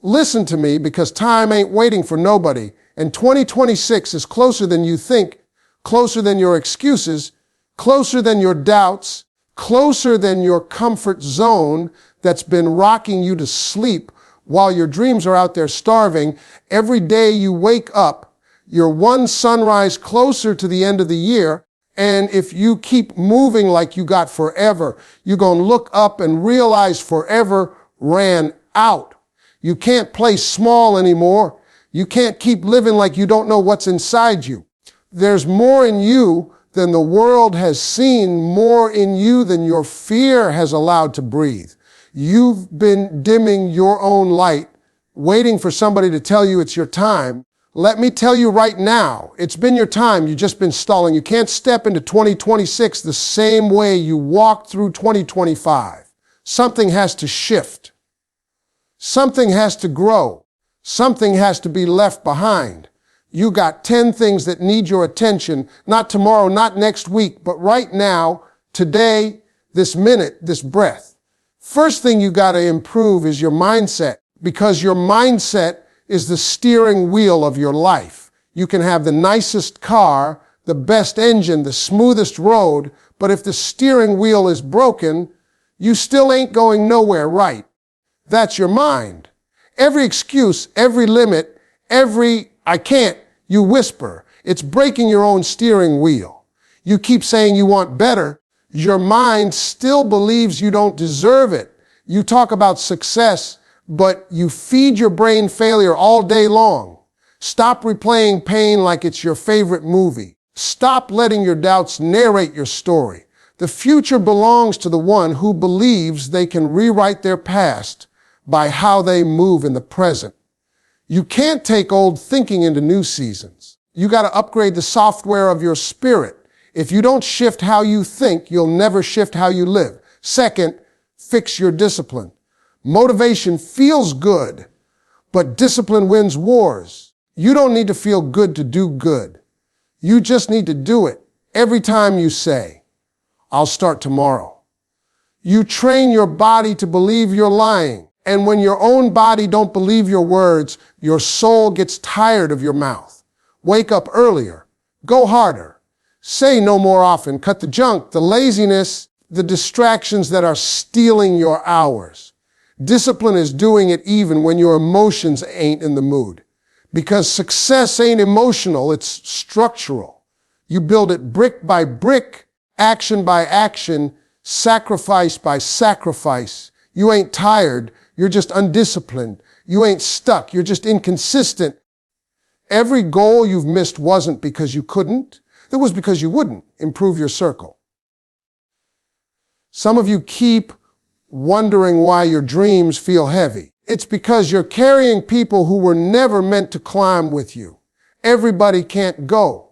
Listen to me, because time ain't waiting for nobody, and 2026 is closer than you think, closer than your excuses, closer than your doubts, closer than your comfort zone that's been rocking you to sleep while your dreams are out there starving. Every day you wake up, you're one sunrise closer to the end of the year, and if you keep moving like you got forever, you're going to look up and realize forever ran out. You can't play small anymore. You can't keep living like you don't know what's inside you. There's more in you than the world has seen, more in you than your fear has allowed to breathe. You've been dimming your own light, waiting for somebody to tell you it's your time. Let me tell you right now, it's been your time. You've just been stalling. You can't step into 2026 the same way you walked through 2025. Something has to shift. Something has to grow. Something has to be left behind. You got 10 things that need your attention, not tomorrow, not next week, but right now, today, this minute, this breath. First thing you got to improve is your mindset, because your mindset is the steering wheel of your life. You can have the nicest car, the best engine, the smoothest road, but if the steering wheel is broken, you still ain't going nowhere right. That's your mind. Every excuse, every limit, every I can't, you whisper. It's breaking your own steering wheel. You keep saying you want better. Your mind still believes you don't deserve it. You talk about success, but you feed your brain failure all day long. Stop replaying pain like it's your favorite movie. Stop letting your doubts narrate your story. The future belongs to the one who believes they can rewrite their past by how they move in the present. You can't take old thinking into new seasons. You got to upgrade the software of your spirit. If you don't shift how you think, you'll never shift how you live. Second, fix your discipline. Motivation feels good, but discipline wins wars. You don't need to feel good to do good. You just need to do it every time you say, I'll start tomorrow. You train your body to believe you're lying. And when your own body don't believe your words, your soul gets tired of your mouth. Wake up earlier. Go harder. Say no more often. Cut the junk, the laziness, the distractions that are stealing your hours. Discipline is doing it even when your emotions ain't in the mood. Because success ain't emotional, it's structural. You build it brick by brick, action by action, sacrifice by sacrifice. You ain't tired. You're just undisciplined. You ain't stuck. You're just inconsistent. Every goal you've missed wasn't because you couldn't. It was because you wouldn't. Improve your circle. Some of you keep wondering why your dreams feel heavy. It's because you're carrying people who were never meant to climb with you. Everybody can't go.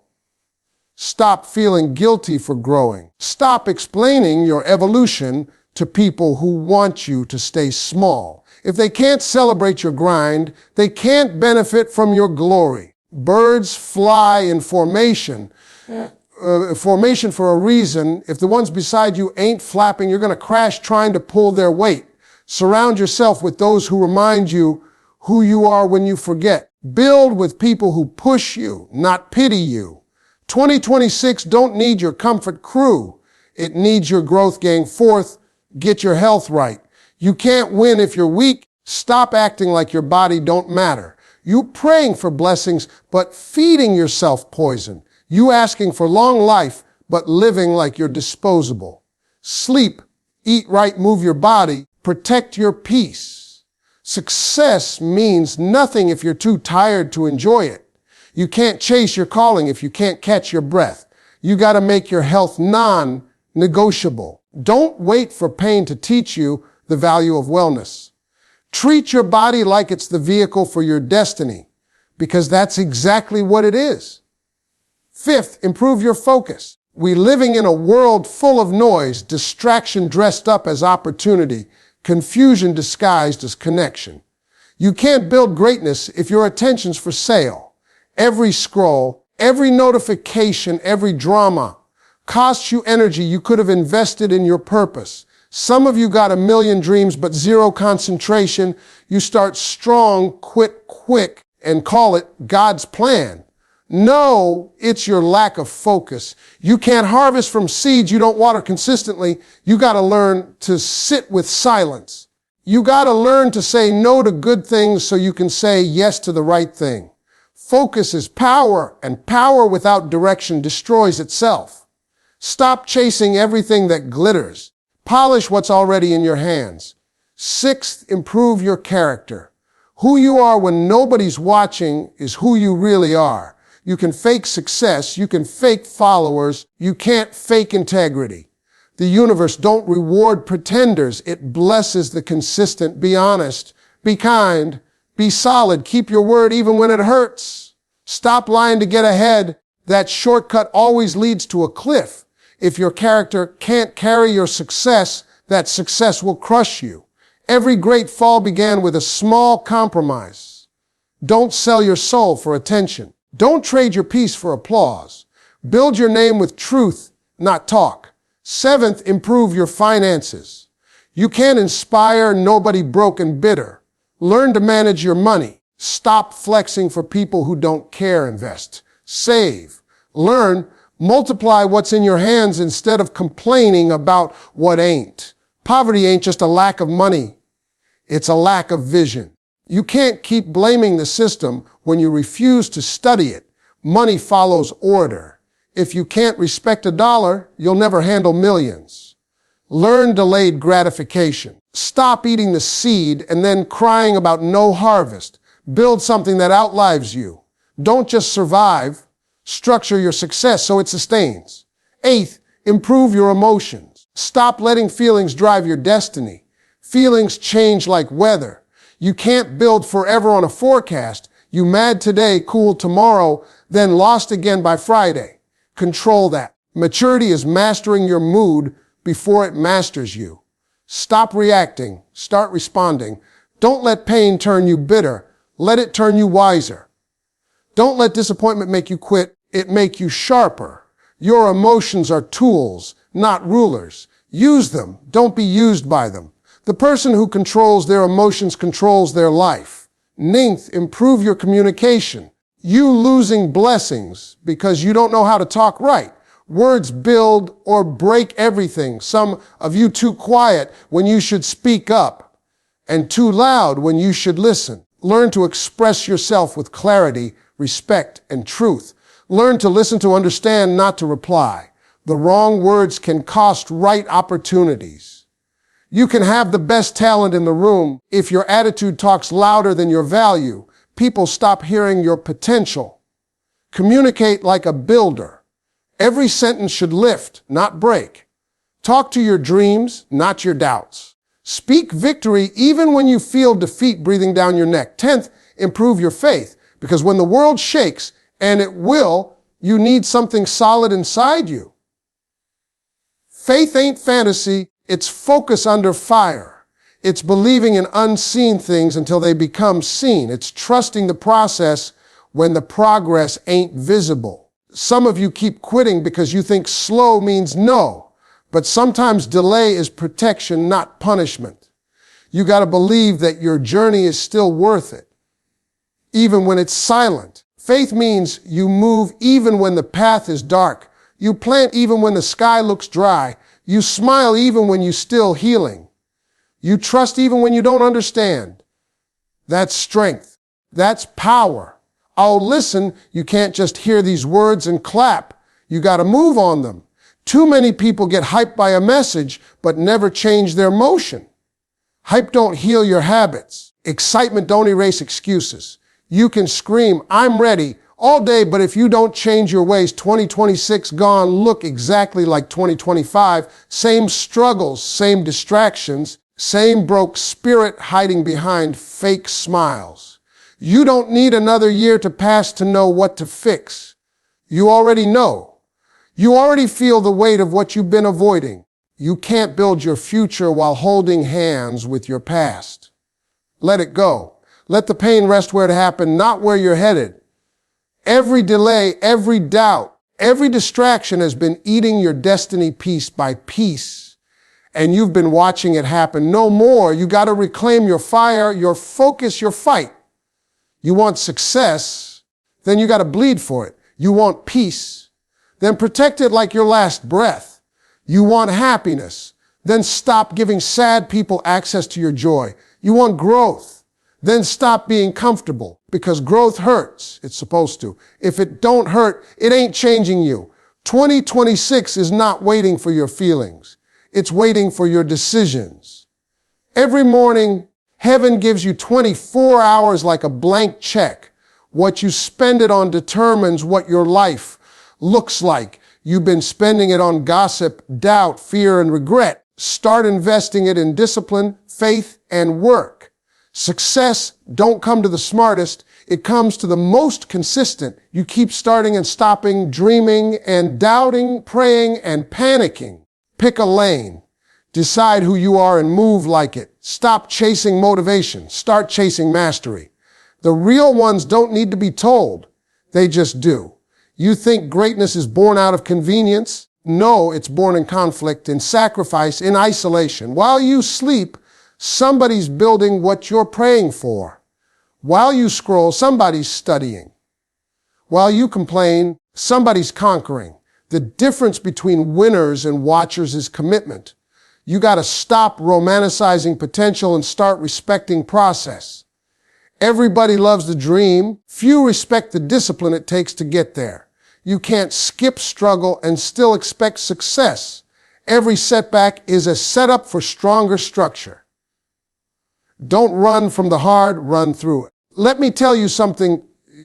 Stop feeling guilty for growing. Stop explaining your evolution to people who want you to stay small. If they can't celebrate your grind, they can't benefit from your glory. Birds fly in formation. Formation for a reason. If the ones beside you ain't flapping, you're going to crash trying to pull their weight. Surround yourself with those who remind you who you are when you forget. Build with people who push you, not pity you. 2026 don't need your comfort crew. It needs your growth gang. Fourth, get your health right. You can't win if you're weak. Stop acting like your body don't matter. You praying for blessings, but feeding yourself poison. You asking for long life, but living like you're disposable. Sleep, eat right, move your body, protect your peace. Success means nothing if you're too tired to enjoy it. You can't chase your calling if you can't catch your breath. You got to make your health non-negotiable. Don't wait for pain to teach you the value of wellness. Treat your body like it's the vehicle for your destiny, because that's exactly what it is. Fifth, improve your focus. We're living in a world full of noise, distraction dressed up as opportunity, confusion disguised as connection. You can't build greatness if your attention's for sale. Every scroll, every notification, every drama costs you energy you could have invested in your purpose. Some of you got a million dreams but zero concentration. You start strong, quit quick, and call it God's plan. No, it's your lack of focus. You can't harvest from seeds you don't water consistently. You got to learn to sit with silence. You got to learn to say no to good things so you can say yes to the right thing. Focus is power, and power without direction destroys itself. Stop chasing everything that glitters. Polish what's already in your hands. Sixth, improve your character. Who you are when nobody's watching is who you really are. You can fake success, you can fake followers, you can't fake integrity. The universe don't reward pretenders, it blesses the consistent. Be honest, be kind, be solid, keep your word even when it hurts. Stop lying to get ahead. That shortcut always leads to a cliff. If your character can't carry your success, that success will crush you. Every great fall began with a small compromise. Don't sell your soul for attention. Don't trade your peace for applause. Build your name with truth, not talk. Seventh, improve your finances. You can't inspire nobody broke and bitter. Learn to manage your money. Stop flexing for people who don't care. Invest. Save. Learn. Multiply what's in your hands instead of complaining about what ain't. Poverty ain't just a lack of money. It's a lack of vision. You can't keep blaming the system when you refuse to study it. Money follows order. If you can't respect a dollar, you'll never handle millions. Learn delayed gratification. Stop eating the seed and then crying about no harvest. Build something that outlives you. Don't just survive. Structure your success so it sustains. Eighth, improve your emotions. Stop letting feelings drive your destiny. Feelings change like weather. You can't build forever on a forecast. You mad today, cool tomorrow, then lost again by Friday. Control that. Maturity is mastering your mood before it masters you. Stop reacting. Start responding. Don't let pain turn you bitter. Let it turn you wiser. Don't let disappointment make you quit. It make you sharper. Your emotions are tools, not rulers. Use them. Don't be used by them. The person who controls their emotions controls their life. Ninth, improve your communication. You losing blessings because you don't know how to talk right. Words build or break everything. Some of you too quiet when you should speak up, and too loud when you should listen. Learn to express yourself with clarity, respect, and truth. Learn to listen to understand, not to reply. The wrong words can cost right opportunities. You can have the best talent in the room. If your attitude talks louder than your value, people stop hearing your potential. Communicate like a builder. Every sentence should lift, not break. Talk to your dreams, not your doubts. Speak victory even when you feel defeat breathing down your neck. 10th, improve your faith, because when the world shakes, and it will, you need something solid inside you. Faith ain't fantasy, it's focus under fire. It's believing in unseen things until they become seen. It's trusting the process when the progress ain't visible. Some of you keep quitting because you think slow means no, but sometimes delay is protection, not punishment. You got to believe that your journey is still worth it, even when it's silent. Faith means you move even when the path is dark. You plant even when the sky looks dry. You smile even when you're still healing. You trust even when you don't understand. That's strength. That's power. Oh, listen, you can't just hear these words and clap. You got to move on them. Too many people get hyped by a message, but never change their motion. Hype don't heal your habits. Excitement don't erase excuses. You can scream, I'm ready, all day, but if you don't change your ways, 2026 gone look exactly like 2025. Same struggles, same distractions, same broke spirit hiding behind fake smiles. You don't need another year to pass to know what to fix. You already know. You already feel the weight of what you've been avoiding. You can't build your future while holding hands with your past. Let it go. Let the pain rest where it happened, not where you're headed. Every delay, every doubt, every distraction has been eating your destiny piece by piece. and you've been watching it happen. No more. You got to reclaim your fire, your focus, your fight. You want success, then you got to bleed for it. You want peace, then protect it like your last breath. You want happiness, then stop giving sad people access to your joy. You want growth, then stop being comfortable, because growth hurts. It's supposed to. If it don't hurt, it ain't changing you. 2026 is not waiting for your feelings. It's waiting for your decisions. Every morning, heaven gives you 24 hours like a blank check. What you spend it on determines what your life looks like. You've been spending it on gossip, doubt, fear, and regret. Start investing it in discipline, faith, and work. Success don't come to the smartest. It comes to the most consistent. You keep starting and stopping, dreaming and doubting, praying and panicking. Pick a lane. Decide who you are and move like it. Stop chasing motivation. Start chasing mastery. The real ones don't need to be told. They just do. You think greatness is born out of convenience? No, it's born in conflict, in sacrifice, in isolation. While you sleep, somebody's building what you're praying for. While you scroll, somebody's studying. While you complain, somebody's conquering. The difference between winners and watchers is commitment. You got to stop romanticizing potential and start respecting process. Everybody loves the dream. Few respect the discipline it takes to get there. You can't skip struggle and still expect success. Every setback is a setup for stronger structure. Don't run from the hard, run through it. Let me tell you something.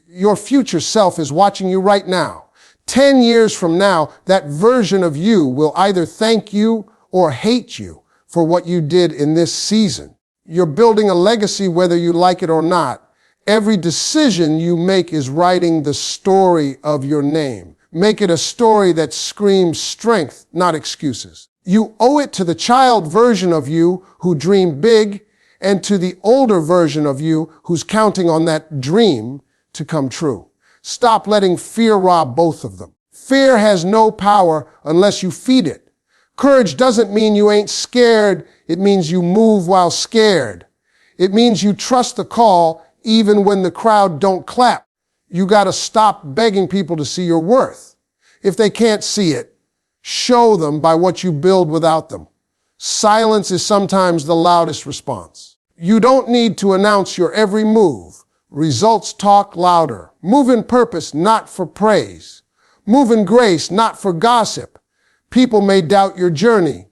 Your future self is watching you right now. 10 years from now, that version of you will either thank you or hate you for what you did in this season. You're building a legacy whether you like it or not. Every decision you make is writing the story of your name. Make it a story that screams strength, not excuses. You owe it to the child version of you who dreamed big and to the older version of you who's counting on that dream to come true. Stop letting fear rob both of them. Fear has no power unless you feed it. Courage doesn't mean you ain't scared. It means you move while scared. It means you trust the call even when the crowd don't clap. You got to stop begging people to see your worth. If they can't see it, show them by what you build without them. Silence is sometimes the loudest response. You don't need to announce your every move. Results talk louder. Move in purpose, not for praise. Move in grace, not for gossip. People may doubt your journey,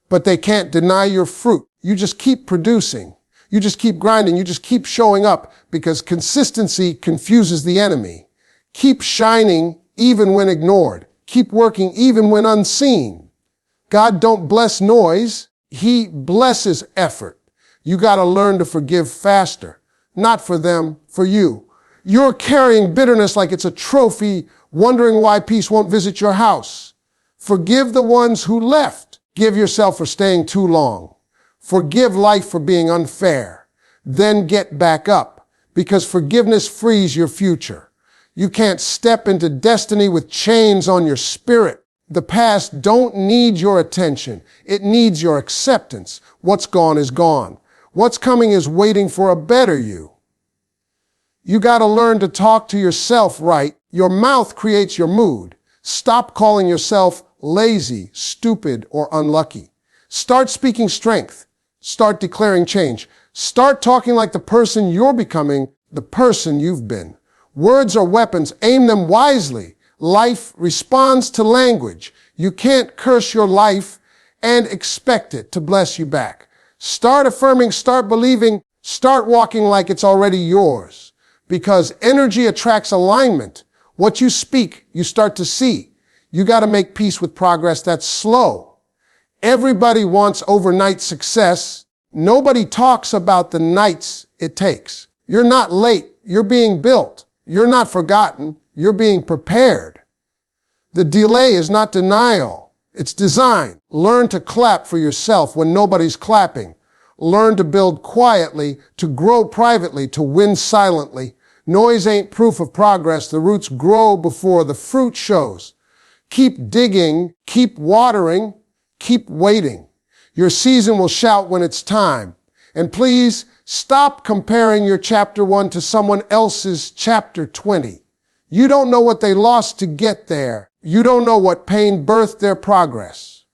but they can't deny your fruit. You just keep producing. You just keep grinding. You just keep showing up because consistency confuses the enemy. Keep shining even when ignored. Keep working even when unseen. God don't bless noise. He blesses effort. You got to learn to forgive faster. Not for them, for you. You're carrying bitterness like it's a trophy, wondering why peace won't visit your house. Forgive the ones who left. Give yourself for staying too long. Forgive life for being unfair. Then get back up, because forgiveness frees your future. You can't step into destiny with chains on your spirit. The past don't need your attention. It needs your acceptance. What's gone is gone. What's coming is waiting for a better you. You got to learn to talk to yourself right. Your mouth creates your mood. Stop calling yourself lazy, stupid, or unlucky. Start speaking strength. Start declaring change. Start talking like the person you're becoming, the person you've been. Words are weapons. Aim them wisely. Life responds to language. You can't curse your life and expect it to bless you back. Start affirming, start believing, start walking like it's already yours. Because energy attracts alignment. What you speak, you start to see. You got to make peace with progress that's slow. Everybody wants overnight success. Nobody talks about the nights it takes. You're not late. You're being built. You're not forgotten. You're being prepared. The delay is not denial. It's design. Learn to clap for yourself when nobody's clapping. Learn to build quietly, to grow privately, to win silently. Noise ain't proof of progress. The roots grow before the fruit shows. Keep digging, keep watering, keep waiting. Your season will shout when it's time. And please stop comparing your chapter 1 to someone else's chapter 20. You don't know what they lost to get there. You don't know what pain birthed their progress.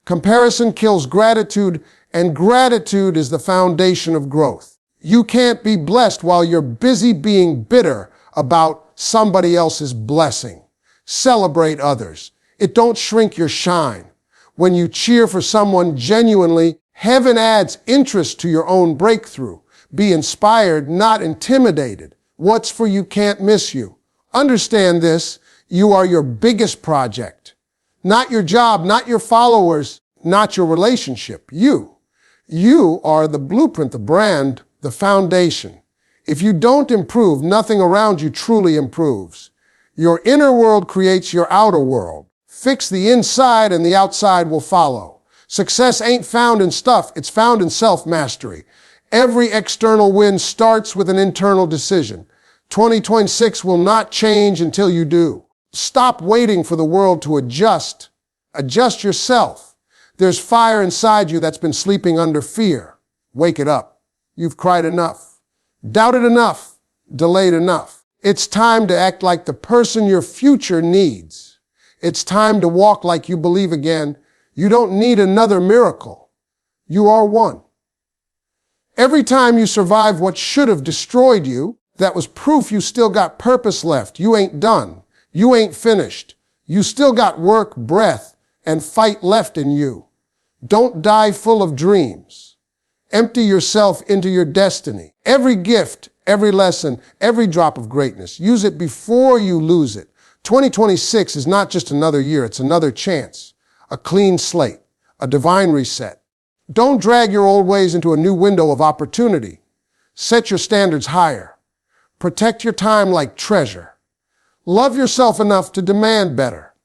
Comparison kills gratitude, and gratitude is the foundation of growth. You can't be blessed while you're busy being bitter about somebody else's blessing. Celebrate others. It don't shrink your shine. When you cheer for someone genuinely, heaven adds interest to your own breakthrough. Be inspired, not intimidated. What's for you can't miss you. Understand this, you are your biggest project. Not your job, not your followers, not your relationship. You. You are the blueprint, the brand, the foundation. If you don't improve, nothing around you truly improves. Your inner world creates your outer world. Fix the inside and the outside will follow. Success ain't found in stuff, it's found in self-mastery. Every external win starts with an internal decision. 2026 will not change until you do. Stop waiting for the world to adjust. Adjust yourself. There's fire inside you that's been sleeping under fear. Wake it up. You've cried enough, doubted enough, delayed enough. It's time to act like the person your future needs. It's time to walk like you believe again. You don't need another miracle. You are one. Every time you survive what should have destroyed you, that was proof you still got purpose left. You ain't done. You ain't finished. You still got work, breath, and fight left in you. Don't die full of dreams. Empty yourself into your destiny. Every gift, every lesson, every drop of greatness, use it before you lose it. 2026 is not just another year, it's another chance. A clean slate, a divine reset. Don't drag your old ways into a new window of opportunity. Set your standards higher. Protect your time like treasure. Love yourself enough to demand better.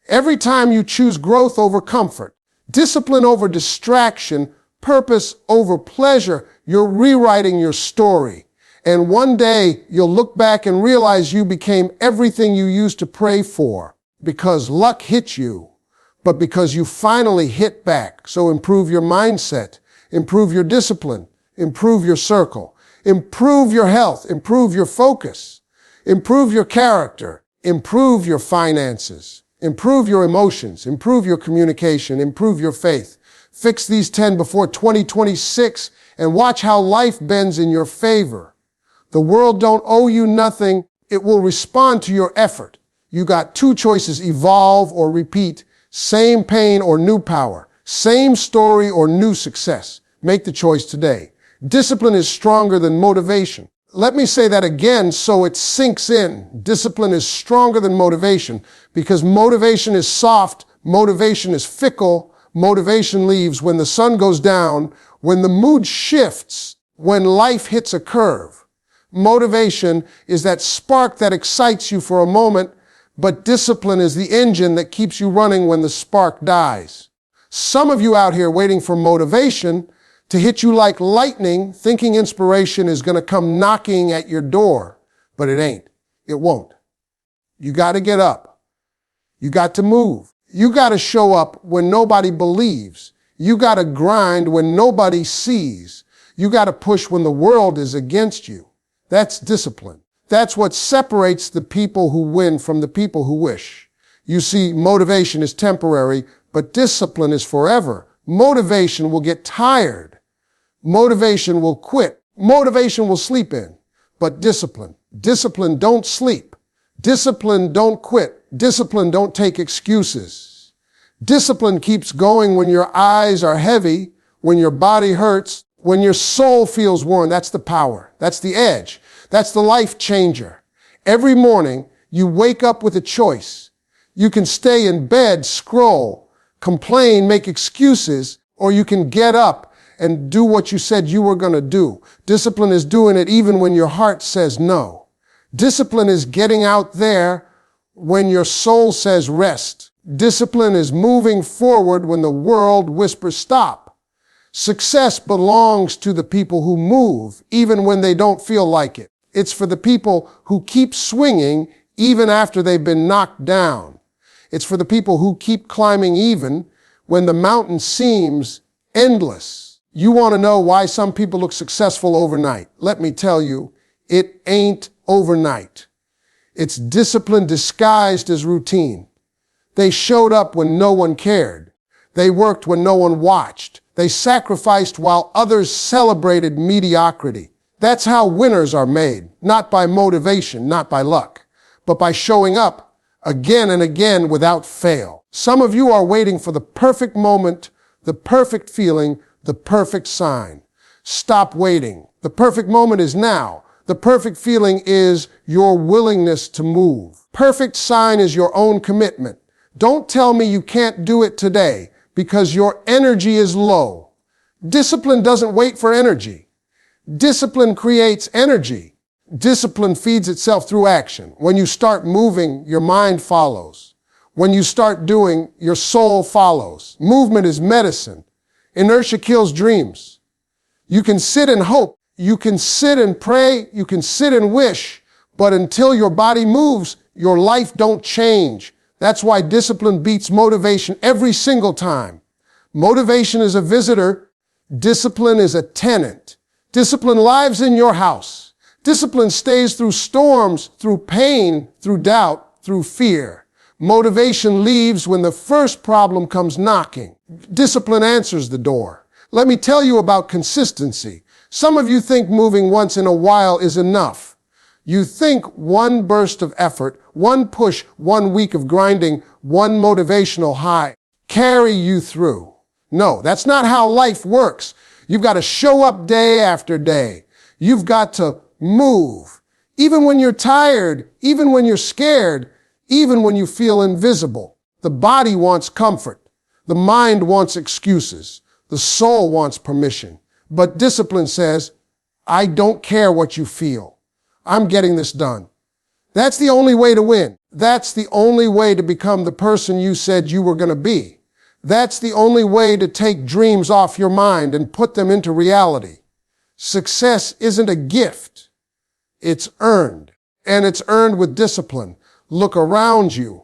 Every time you choose growth over comfort, discipline over distraction, purpose over pleasure, you're rewriting your story. And one day you'll look back and realize you became everything you used to pray for, because luck hit you, but because you finally hit back. So improve your mindset, improve your discipline, improve your circle, improve your health, improve your focus, improve your character, improve your finances, improve your emotions, improve your communication, improve your faith. Fix these 10 before 2026 and watch how life bends in your favor. The world don't owe you nothing. It will respond to your effort. You got 2 choices, evolve or repeat, same pain or new power, same story or new success. Make the choice today. Discipline is stronger than motivation. Let me say that again so it sinks in. Discipline is stronger than motivation because motivation is soft, motivation is fickle, motivation leaves when the sun goes down, when the mood shifts, when life hits a curve. Motivation is that spark that excites you for a moment, but discipline is the engine that keeps you running when the spark dies. Some of you out here waiting for motivation to hit you like lightning, thinking inspiration is going to come knocking at your door, but it ain't. It won't. You got to get up. You got to move. You got to show up when nobody believes. You got to grind when nobody sees. You got to push when the world is against you. That's discipline. That's what separates the people who win from the people who wish. You see, motivation is temporary, but discipline is forever. Motivation will get tired. Motivation will quit. Motivation will sleep in. But discipline don't sleep. Discipline don't quit. Discipline don't take excuses. Discipline keeps going when your eyes are heavy, when your body hurts, when your soul feels worn. That's the power. That's the edge. That's the life changer. Every morning, you wake up with a choice. You can stay in bed, scroll, complain, make excuses, or you can get up and do what you said you were going to do. Discipline is doing it even when your heart says no. Discipline is getting out there when your soul says rest. Discipline is moving forward when the world whispers stop. Success belongs to the people who move, even when they don't feel like it. It's for the people who keep swinging even after they've been knocked down. It's for the people who keep climbing even when the mountain seems endless. You want to know why some people look successful overnight? Let me tell you, it ain't overnight. It's discipline disguised as routine. They showed up when no one cared. They worked when no one watched. They sacrificed while others celebrated mediocrity. That's how winners are made, not by motivation, not by luck, but by showing up again and again without fail. Some of you are waiting for the perfect moment, the perfect feeling, the perfect sign. Stop waiting. The perfect moment is now. The perfect feeling is your willingness to move. Perfect sign is your own commitment. Don't tell me you can't do it today because your energy is low. Discipline doesn't wait for energy. Discipline creates energy. Discipline feeds itself through action. When you start moving, your mind follows. When you start doing, your soul follows. Movement is medicine. Inertia kills dreams. You can sit and hope. You can sit and pray. You can sit and wish. But until your body moves, your life don't change. That's why discipline beats motivation every single time. Motivation is a visitor. Discipline is a tenant. Discipline lives in your house. Discipline stays through storms, through pain, through doubt, through fear. Motivation leaves when the first problem comes knocking. Discipline answers the door. Let me tell you about consistency. Some of you think moving once in a while is enough. You think one burst of effort, one push, 1 week of grinding, one motivational high carry you through. No, that's not how life works. You've got to show up day after day. You've got to move. Even when you're tired, even when you're scared, even when you feel invisible. The body wants comfort. The mind wants excuses. The soul wants permission. But discipline says, I don't care what you feel. I'm getting this done. That's the only way to win. That's the only way to become the person you said you were going to be. That's the only way to take dreams off your mind and put them into reality. Success isn't a gift. It's earned. And it's earned with discipline. Look around you.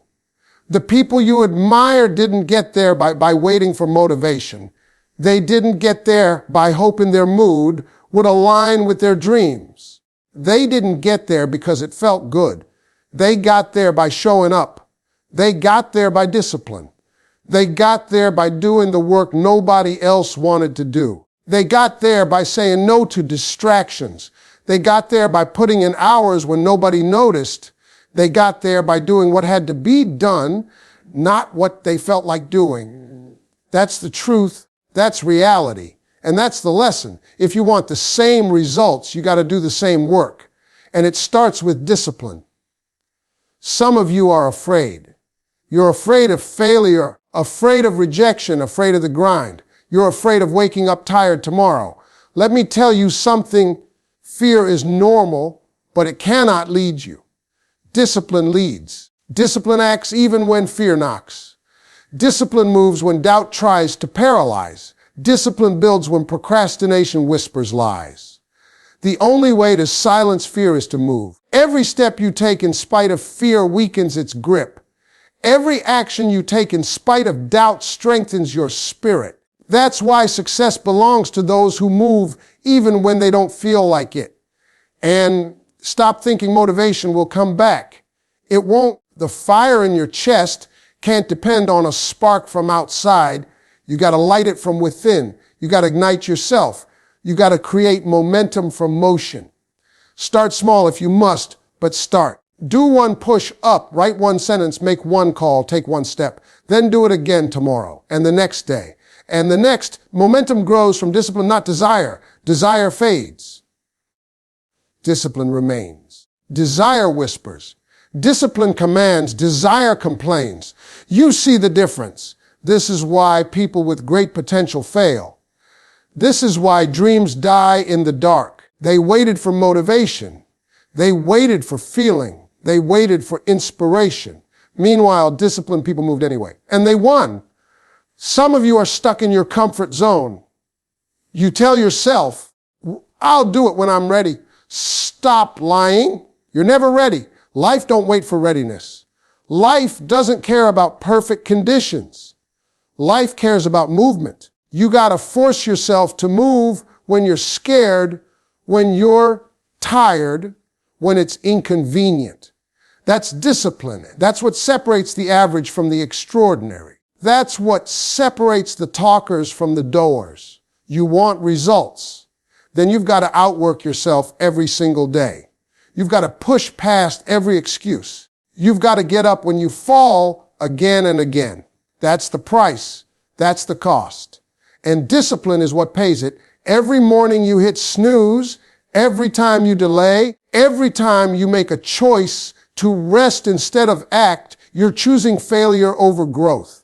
The people you admire didn't get there by waiting for motivation. They didn't get there by hoping their mood would align with their dreams. They didn't get there because it felt good. They got there by showing up. They got there by discipline. They got there by doing the work nobody else wanted to do. They got there by saying no to distractions. They got there by putting in hours when nobody noticed. They got there by doing what had to be done, not what they felt like doing. That's the truth. That's reality. And that's the lesson. If you want the same results, you got to do the same work. And it starts with discipline. Some of you are afraid. You're afraid of failure, afraid of rejection, afraid of the grind. You're afraid of waking up tired tomorrow. Let me tell you something. Fear is normal, but it cannot lead you. Discipline leads. Discipline acts even when fear knocks. Discipline moves when doubt tries to paralyze. Discipline builds when procrastination whispers lies. The only way to silence fear is to move. Every step you take in spite of fear weakens its grip. Every action you take in spite of doubt strengthens your spirit. That's why success belongs to those who move even when they don't feel like it. And stop thinking motivation will come back. It won't. The fire in your chest can't depend on a spark from outside. You got to light it from within. You got to ignite yourself. You got to create momentum from motion. Start small if you must, but start. Do one push up, write one sentence, make one call, take one step. Then do it again tomorrow and the next day. And the next, momentum grows from discipline, not desire. Desire fades. Discipline remains. Desire whispers. Discipline commands. Desire complains. You see the difference. This is why people with great potential fail. This is why dreams die in the dark. They waited for motivation. They waited for feeling. They waited for inspiration. Meanwhile, disciplined people moved anyway. And they won. Some of you are stuck in your comfort zone. You tell yourself, I'll do it when I'm ready. Stop lying. You're never ready. Life don't wait for readiness. Life doesn't care about perfect conditions. Life cares about movement. You got to force yourself to move when you're scared, when you're tired, when it's inconvenient. That's discipline. That's what separates the average from the extraordinary. That's what separates the talkers from the doers. You want results. Then you've got to outwork yourself every single day. You've got to push past every excuse. You've got to get up when you fall again and again. That's the price. That's the cost. And discipline is what pays it. Every morning you hit snooze, every time you delay, every time you make a choice to rest instead of act, you're choosing failure over growth.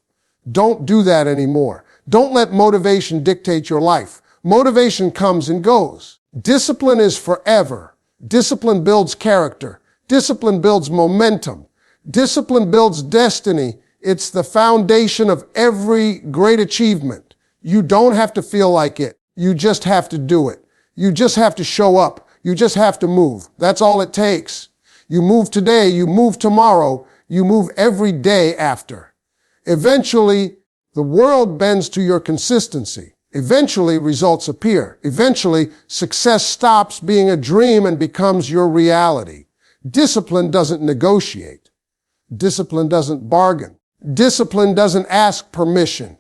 Don't do that anymore. Don't let motivation dictate your life. Motivation comes and goes. Discipline is forever. Discipline builds character. Discipline builds momentum. Discipline builds destiny. It's the foundation of every great achievement. You don't have to feel like it. You just have to do it. You just have to show up. You just have to move. That's all it takes. You move today, you move tomorrow, you move every day after. Eventually, the world bends to your consistency. Eventually, results appear. Eventually, success stops being a dream and becomes your reality. Discipline doesn't negotiate. Discipline doesn't bargain. Discipline doesn't ask permission.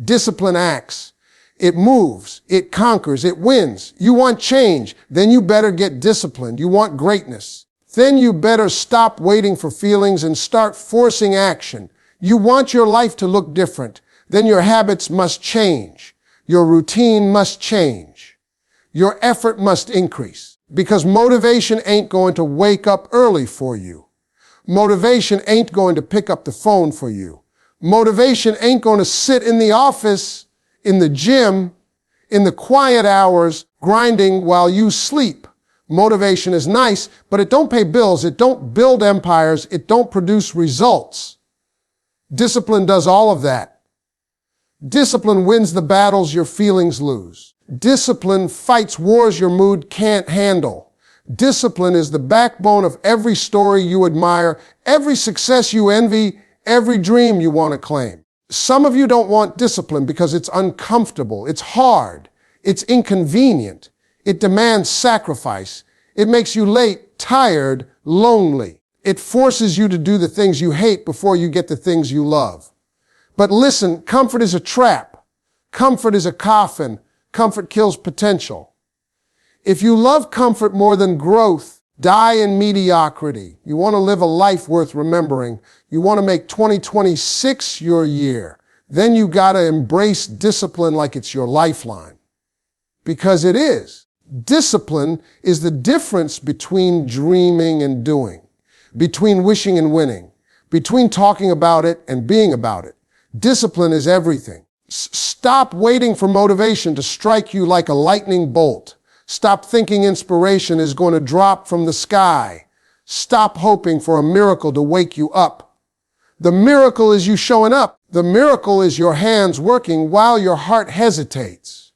Discipline acts. It moves. It conquers. It wins. You want change. Then you better get disciplined. You want greatness. Then you better stop waiting for feelings and start forcing action. You want your life to look different. Then your habits must change. Your routine must change. Your effort must increase. Because motivation ain't going to wake up early for you. Motivation ain't going to pick up the phone for you. Motivation ain't going to sit in the office, in the gym, in the quiet hours, grinding while you sleep. Motivation is nice, but it don't pay bills. It don't build empires. It don't produce results. Discipline does all of that. Discipline wins the battles your feelings lose. Discipline fights wars your mood can't handle. Discipline is the backbone of every story you admire, every success you envy, every dream you want to claim. Some of you don't want discipline because it's uncomfortable, it's hard, it's inconvenient, it demands sacrifice, it makes you late, tired, lonely. It forces you to do the things you hate before you get the things you love. But listen, comfort is a trap. Comfort is a coffin. Comfort kills potential. If you love comfort more than growth, die in mediocrity. You want to live a life worth remembering. You want to make 2026 your year. Then you got to embrace discipline like it's your lifeline. Because it is. Discipline is the difference between dreaming and doing, between wishing and winning, between talking about it and being about it. Discipline is everything. Stop waiting for motivation to strike you like a lightning bolt. Stop thinking inspiration is going to drop from the sky. Stop hoping for a miracle to wake you up. The miracle is you showing up. The miracle is your hands working while your heart hesitates.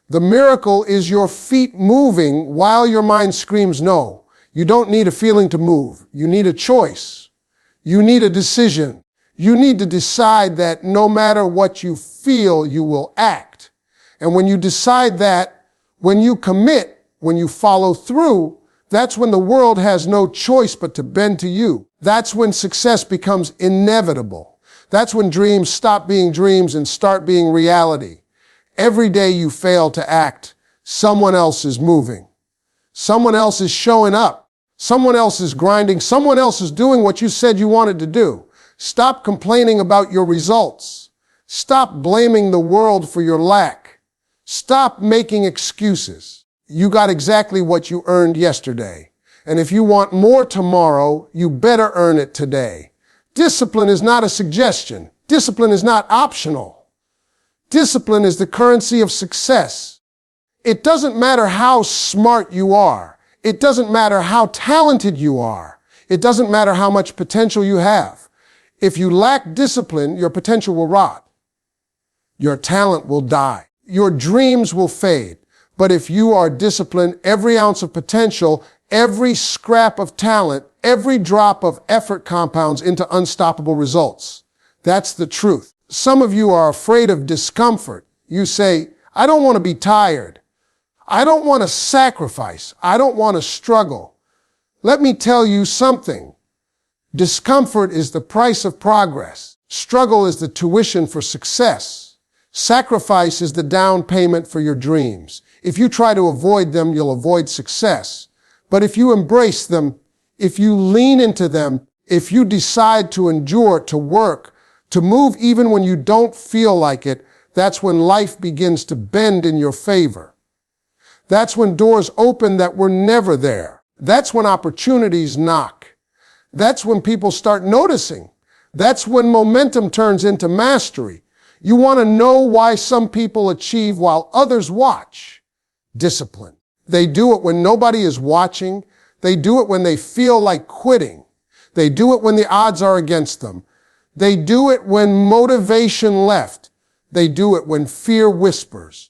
The miracle is your feet moving while your mind screams no. You don't need a feeling to move. You need a choice. You need a decision. You need to decide that no matter what you feel, you will act. And when you decide that, when you commit, when you follow through, that's when the world has no choice but to bend to you. That's when success becomes inevitable. That's when dreams stop being dreams and start being reality. Every day you fail to act, someone else is moving. Someone else is showing up. Someone else is grinding. Someone else is doing what you said you wanted to do. Stop complaining about your results. Stop blaming the world for your lack. Stop making excuses. You got exactly what you earned yesterday. And if you want more tomorrow, you better earn it today. Discipline is not a suggestion. Discipline is not optional. Discipline is the currency of success. It doesn't matter how smart you are. It doesn't matter how talented you are. It doesn't matter how much potential you have. If you lack discipline, your potential will rot. Your talent will die. Your dreams will fade. But if you are disciplined, every ounce of potential, every scrap of talent, every drop of effort compounds into unstoppable results. That's the truth. Some of you are afraid of discomfort. You say, I don't want to be tired. I don't want to sacrifice. I don't want to struggle. Let me tell you something. Discomfort is the price of progress. Struggle is the tuition for success. Sacrifice is the down payment for your dreams. If you try to avoid them, you'll avoid success. But if you embrace them, if you lean into them, if you decide to endure, to work, to move even when you don't feel like it, that's when life begins to bend in your favor. That's when doors open that were never there. That's when opportunities knock. That's when people start noticing. That's when momentum turns into mastery. You want to know why some people achieve while others watch? Discipline. They do it when nobody is watching. They do it when they feel like quitting. They do it when the odds are against them. They do it when motivation left. They do it when fear whispers.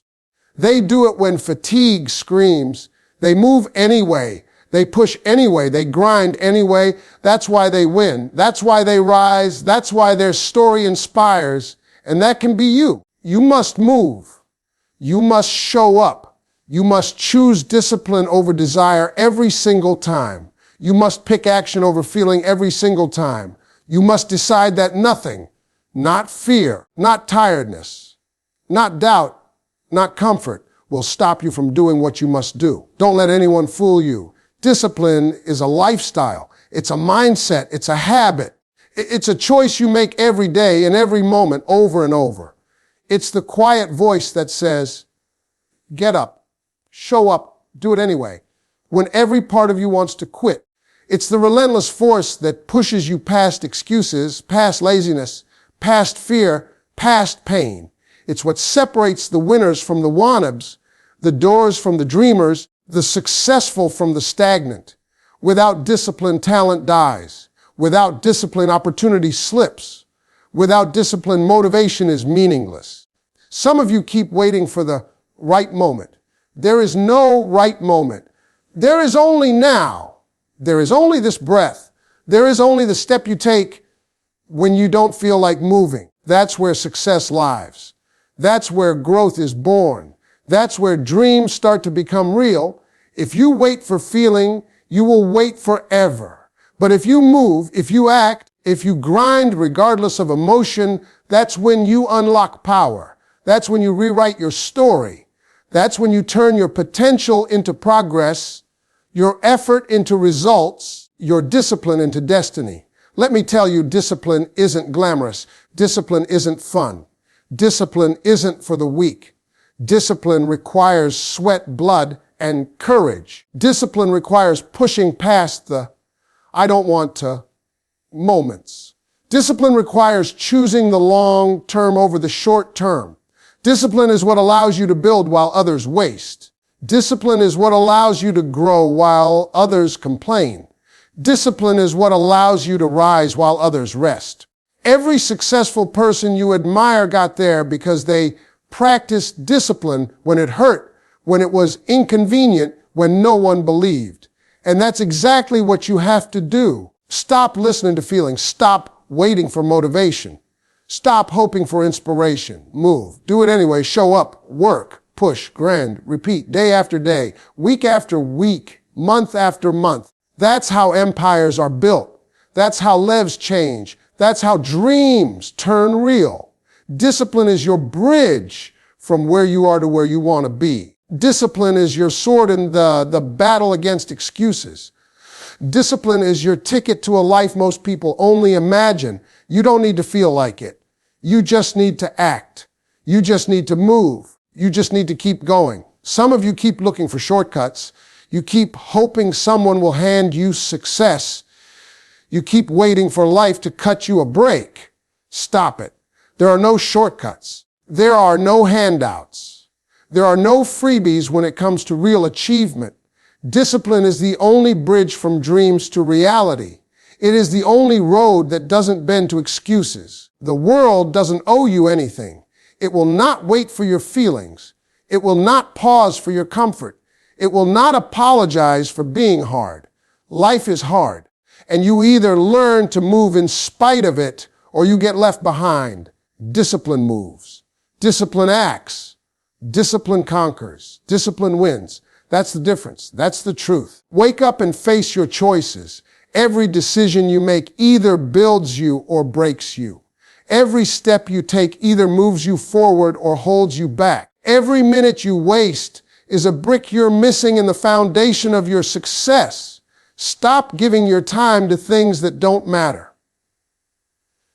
They do it when fatigue screams. They move anyway. They push anyway. They grind anyway. That's why they win. That's why they rise. That's why their story inspires. And that can be you. You must move. You must show up. You must choose discipline over desire every single time. You must pick action over feeling every single time. You must decide that nothing, not fear, not tiredness, not doubt, not comfort, will stop you from doing what you must do. Don't let anyone fool you. Discipline is a lifestyle. It's a mindset. It's a habit. It's a choice you make every day and every moment over and over. It's the quiet voice that says, get up, show up, do it anyway, when every part of you wants to quit. It's the relentless force that pushes you past excuses, past laziness, past fear, past pain. It's what separates the winners from the wannabes, the doers from the dreamers, the successful from the stagnant. Without discipline, talent dies. Without discipline, opportunity slips. Without discipline, motivation is meaningless. Some of you keep waiting for the right moment. There is no right moment. There is only now. There is only this breath. There is only the step you take when you don't feel like moving. That's where success lies. That's where growth is born. That's where dreams start to become real. If you wait for feeling, you will wait forever. But if you move, if you act, if you grind regardless of emotion, that's when you unlock power. That's when you rewrite your story. That's when you turn your potential into progress, your effort into results, your discipline into destiny. Let me tell you, discipline isn't glamorous. Discipline isn't fun. Discipline isn't for the weak. Discipline requires sweat, blood, and courage. Discipline requires pushing past the I don't want to moments. Discipline requires choosing the long term over the short term. Discipline is what allows you to build while others waste. Discipline is what allows you to grow while others complain. Discipline is what allows you to rise while others rest. Every successful person you admire got there because they practiced discipline when it hurt, when it was inconvenient, when no one believed. And that's exactly what you have to do. Stop listening to feelings. Stop waiting for motivation. Stop hoping for inspiration. Move. Do it anyway. Show up. Work. Push, grind, repeat, day after day, week after week, month after month. That's how empires are built. That's how lives change. That's how dreams turn real. Discipline is your bridge from where you are to where you want to be. Discipline is your sword in the battle against excuses. Discipline is your ticket to a life most people only imagine. You don't need to feel like it. You just need to act. You just need to move. You just need to keep going. Some of you keep looking for shortcuts. You keep hoping someone will hand you success. You keep waiting for life to cut you a break. Stop it. There are no shortcuts. There are no handouts. There are no freebies when it comes to real achievement. Discipline is the only bridge from dreams to reality. It is the only road that doesn't bend to excuses. The world doesn't owe you anything. It will not wait for your feelings. It will not pause for your comfort. It will not apologize for being hard. Life is hard, and you either learn to move in spite of it or you get left behind. Discipline moves. Discipline acts. Discipline conquers. Discipline wins. That's the difference. That's the truth. Wake up and face your choices. Every decision you make either builds you or breaks you. Every step you take either moves you forward or holds you back. Every minute you waste is a brick you're missing in the foundation of your success. Stop giving your time to things that don't matter.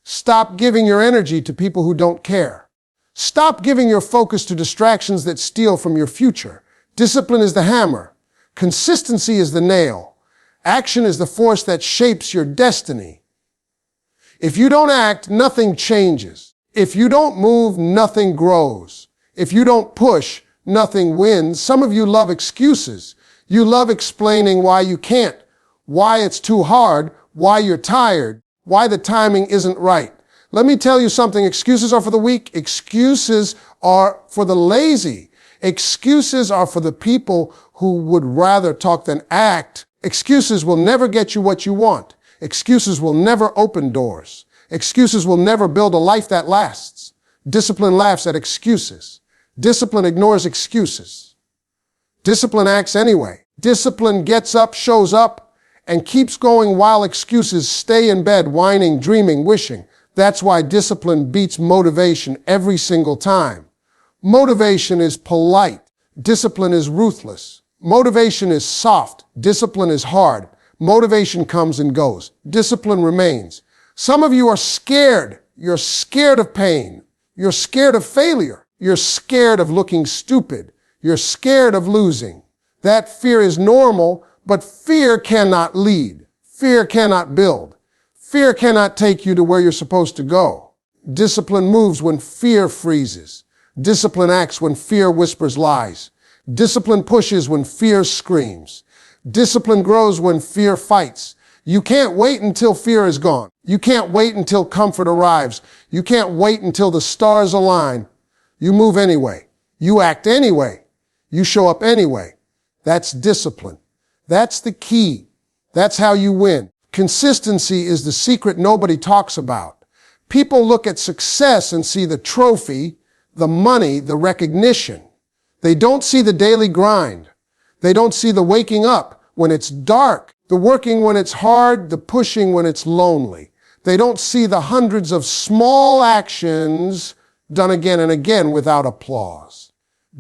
Stop giving your energy to people who don't care. Stop giving your focus to distractions that steal from your future. Discipline is the hammer. Consistency is the nail. Action is the force that shapes your destiny. If you don't act, nothing changes. If you don't move, nothing grows. If you don't push, nothing wins. Some of you love excuses. You love explaining why you can't, why it's too hard, why you're tired, why the timing isn't right. Let me tell you something. Excuses are for the weak. Excuses are for the lazy. Excuses are for the people who would rather talk than act. Excuses will never get you what you want. Excuses will never open doors. Excuses will never build a life that lasts. Discipline laughs at excuses. Discipline ignores excuses. Discipline acts anyway. Discipline gets up, shows up, and keeps going while excuses stay in bed, whining, dreaming, wishing. That's why discipline beats motivation every single time. Motivation is polite. Discipline is ruthless. Motivation is soft. Discipline is hard. Motivation comes and goes. Discipline remains. Some of you are scared. You're scared of pain. You're scared of failure. You're scared of looking stupid. You're scared of losing. That fear is normal, but fear cannot lead. Fear cannot build. Fear cannot take you to where you're supposed to go. Discipline moves when fear freezes. Discipline acts when fear whispers lies. Discipline pushes when fear screams. Discipline grows when fear fights. You can't wait until fear is gone. You can't wait until comfort arrives. You can't wait until the stars align. You move anyway. You act anyway. You show up anyway. That's discipline. That's the key. That's how you win. Consistency is the secret nobody talks about. People look at success and see the trophy, the money, the recognition. They don't see the daily grind. They don't see the waking up when it's dark, the working when it's hard, the pushing when it's lonely. They don't see the hundreds of small actions done again and again without applause.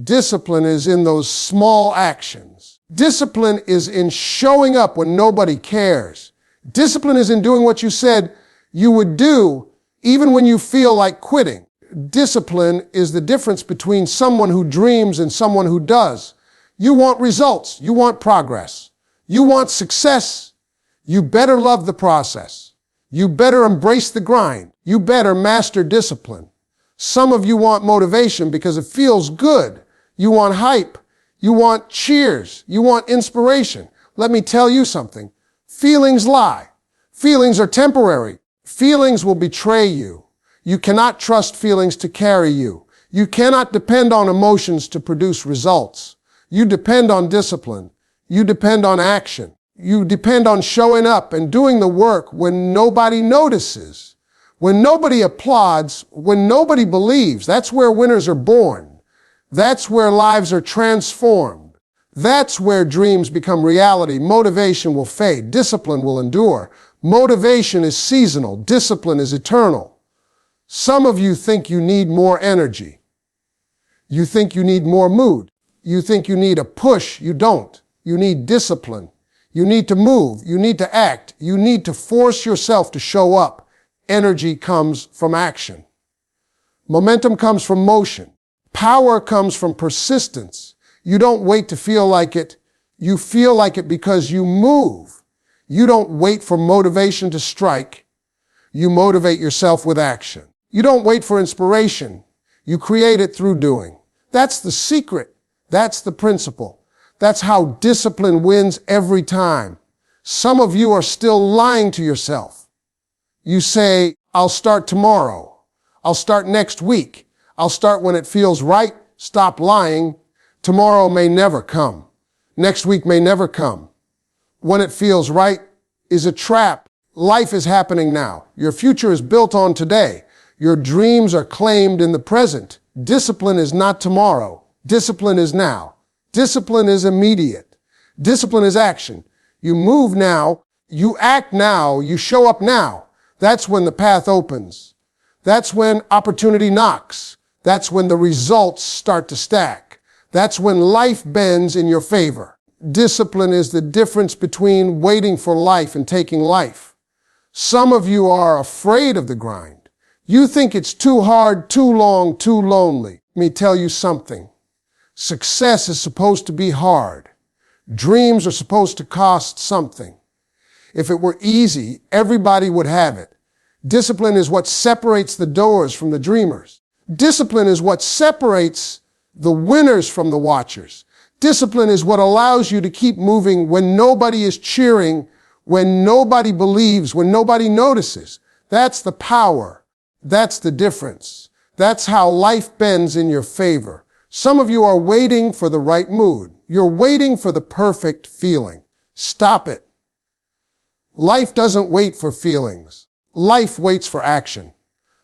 Discipline is in those small actions. Discipline is in showing up when nobody cares. Discipline is in doing what you said you would do even when you feel like quitting. Discipline is the difference between someone who dreams and someone who does. You want results. You want progress. You want success. You better love the process. You better embrace the grind. You better master discipline. Some of you want motivation because it feels good. You want hype. You want cheers. You want inspiration. Let me tell you something. Feelings lie. Feelings are temporary. Feelings will betray you. You cannot trust feelings to carry you. You cannot depend on emotions to produce results. You depend on discipline. You depend on action. You depend on showing up and doing the work when nobody notices, when nobody applauds, when nobody believes. That's where winners are born. That's where lives are transformed. That's where dreams become reality. Motivation will fade. Discipline will endure. Motivation is seasonal. Discipline is eternal. Some of you think you need more energy. You think you need more mood. You think you need a push. You don't. You need discipline. You need to move. You need to act. You need to force yourself to show up. Energy comes from action. Momentum comes from motion. Power comes from persistence. You don't wait to feel like it. You feel like it because you move. You don't wait for motivation to strike. You motivate yourself with action. You don't wait for inspiration. You create it through doing. That's the secret. That's the principle. That's how discipline wins every time. Some of you are still lying to yourself. You say, I'll start tomorrow. I'll start next week. I'll start when it feels right. Stop lying. Tomorrow may never come. Next week may never come. When it feels right is a trap. Life is happening now. Your future is built on today. Your dreams are claimed in the present. Discipline is not tomorrow. Discipline is now. Discipline is immediate. Discipline is action. You move now, you act now, you show up now. That's when the path opens. That's when opportunity knocks. That's when the results start to stack. That's when life bends in your favor. Discipline is the difference between waiting for life and taking life. Some of you are afraid of the grind. You think it's too hard, too long, too lonely. Let me tell you something. Success is supposed to be hard. Dreams are supposed to cost something. If it were easy, everybody would have it. Discipline is what separates the doers from the dreamers. Discipline is what separates the winners from the watchers. Discipline is what allows you to keep moving when nobody is cheering, when nobody believes, when nobody notices. That's the power. That's the difference. That's how life bends in your favor. Some of you are waiting for the right mood. You're waiting for the perfect feeling. Stop it. Life doesn't wait for feelings. Life waits for action.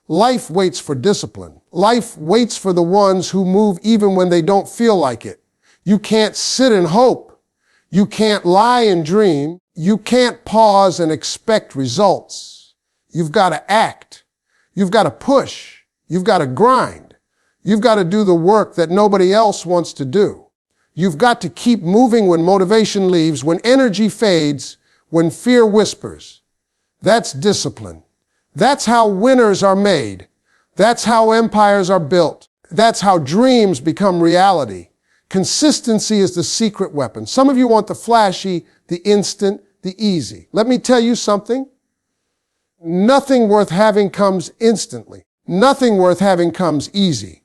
Life waits for discipline. Life waits for the ones who move even when they don't feel like it. You can't sit and hope. You can't lie and dream. You can't pause and expect results. You've got to act. You've got to push. You've got to grind. You've got to do the work that nobody else wants to do. You've got to keep moving when motivation leaves, when energy fades, when fear whispers. That's discipline. That's how winners are made. That's how empires are built. That's how dreams become reality. Consistency is the secret weapon. Some of you want the flashy, the instant, the easy. Let me tell you something. Nothing worth having comes instantly. Nothing worth having comes easy.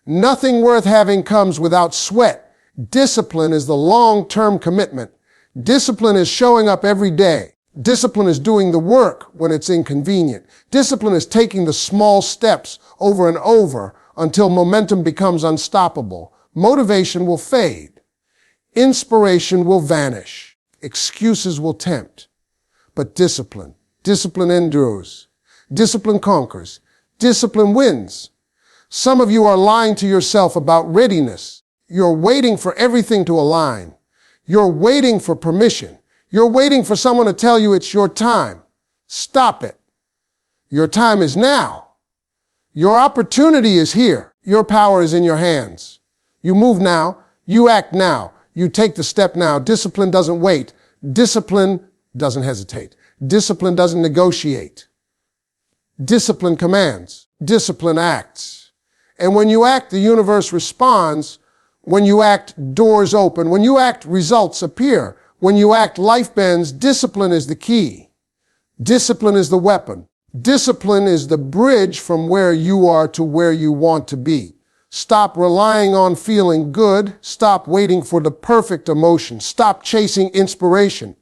Nothing worth having comes without sweat. Discipline is the long-term commitment. Discipline is showing up every day. Discipline is doing the work when it's inconvenient. Discipline is taking the small steps over and over until momentum becomes unstoppable. Motivation will fade. Inspiration will vanish. Excuses will tempt. But discipline endures. Discipline conquers. Discipline wins. Some of you are lying to yourself about readiness. You're waiting for everything to align. You're waiting for permission. You're waiting for someone to tell you it's your time. Stop it. Your time is now. Your opportunity is here. Your power is in your hands. You move now. You act now. You take the step now. Discipline doesn't wait. Discipline doesn't hesitate. Discipline doesn't negotiate. Discipline commands. Discipline acts. And when you act, the universe responds. When you act, doors open. When you act, results appear. When you act, life bends. Discipline is the key. Discipline is the weapon. Discipline is the bridge from where you are to where you want to be. Stop relying on feeling good. Stop waiting for the perfect emotion. Stop chasing inspiration.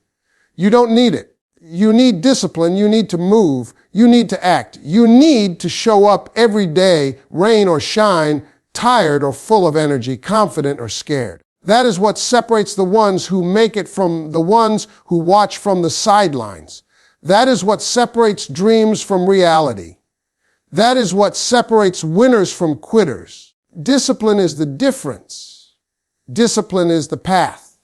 You don't need it. You need discipline. You need to move. You need to act. You need to show up every day, rain or shine, tired or full of energy, confident or scared. That is what separates the ones who make it from the ones who watch from the sidelines. That is what separates dreams from reality. That is what separates winners from quitters. Discipline is the difference. Discipline is the path.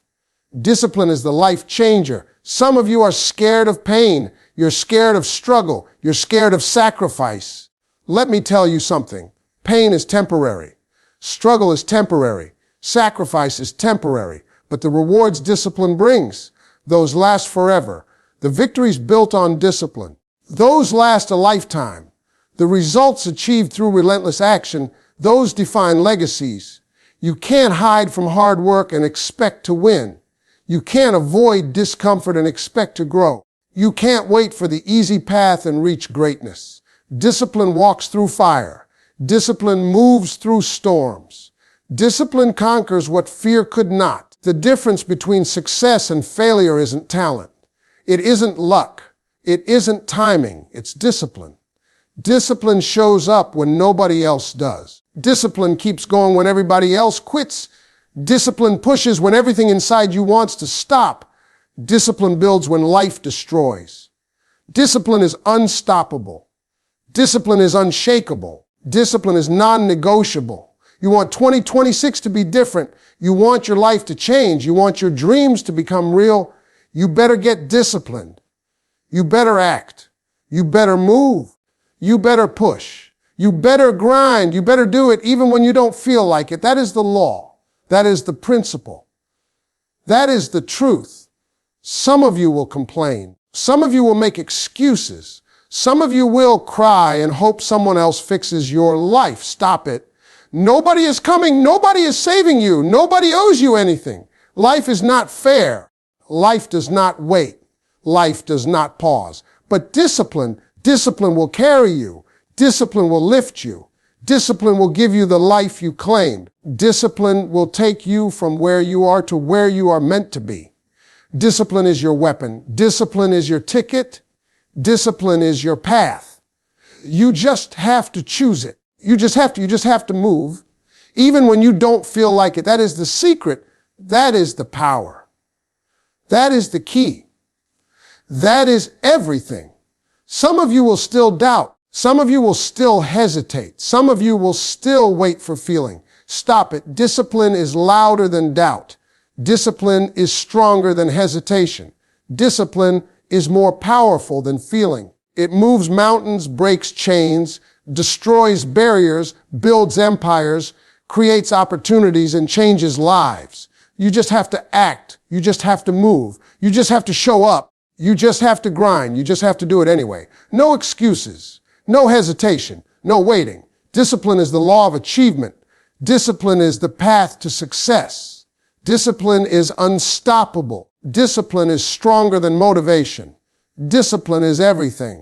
Discipline is the life changer. Some of you are scared of pain. You're scared of struggle. You're scared of sacrifice. Let me tell you something. Pain is temporary. Struggle is temporary. Sacrifice is temporary. But the rewards discipline brings, those last forever. The victories built on discipline, those last a lifetime. The results achieved through relentless action, those define legacies. You can't hide from hard work and expect to win. You can't avoid discomfort and expect to grow. You can't wait for the easy path and reach greatness. Discipline walks through fire. Discipline moves through storms. Discipline conquers what fear could not. The difference between success and failure isn't talent. It isn't luck. It isn't timing. It's discipline. Discipline shows up when nobody else does. Discipline keeps going when everybody else quits. Discipline pushes when everything inside you wants to stop. Discipline builds when life destroys. Discipline is unstoppable. Discipline is unshakable. Discipline is non-negotiable. You want 2026 to be different. You want your life to change. You want your dreams to become real. You better get disciplined. You better act. You better move. You better push. You better grind. You better do it even when you don't feel like it. That is the law. That is the principle. That is the truth. Some of you will complain. Some of you will make excuses. Some of you will cry and hope someone else fixes your life. Stop it. Nobody is coming. Nobody is saving you. Nobody owes you anything. Life is not fair. Life does not wait. Life does not pause. But discipline will carry you. Discipline will lift you. Discipline will give you the life you claimed. Discipline will take you from where you are to where you are meant to be. Discipline is your weapon. Discipline is your ticket. Discipline is your path. You just have to choose it. You just have to move. Even when you don't feel like it. That is the secret. That is the power. That is the key. That is everything. Some of you will still doubt. Some of you will still hesitate. Some of you will still wait for feeling. Stop it. Discipline is louder than doubt. Discipline is stronger than hesitation. Discipline is more powerful than feeling. It moves mountains, breaks chains, destroys barriers, builds empires, creates opportunities, and changes lives. You just have to act. You just have to move. You just have to show up. You just have to grind. You just have to do it anyway. No excuses. No hesitation. No waiting. Discipline is the law of achievement. Discipline is the path to success. Discipline is unstoppable. Discipline is stronger than motivation. Discipline is everything.